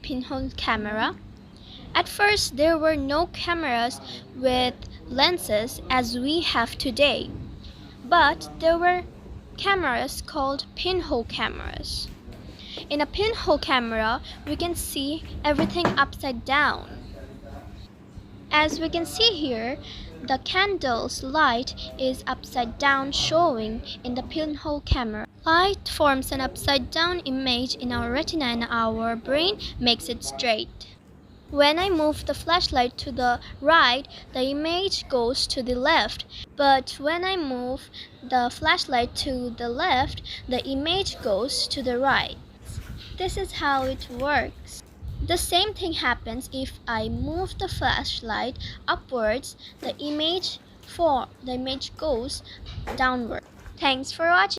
pinhole camera. At first, there were no cameras with lenses as we have today, but there were cameras called pinhole cameras. In a pinhole camera, we can see everything upside down. As we can see here, the candle's light is upside down, showing in the pinhole camera. Light forms an upside down image in our retina, and our brain makes it straight. When I move the flashlight to the right, the image goes to the left. But when I move the flashlight to the left, the image goes to the right. This is how it works. The same thing happens if I move the flashlight upwards, the image goes downward. Thanks for watching.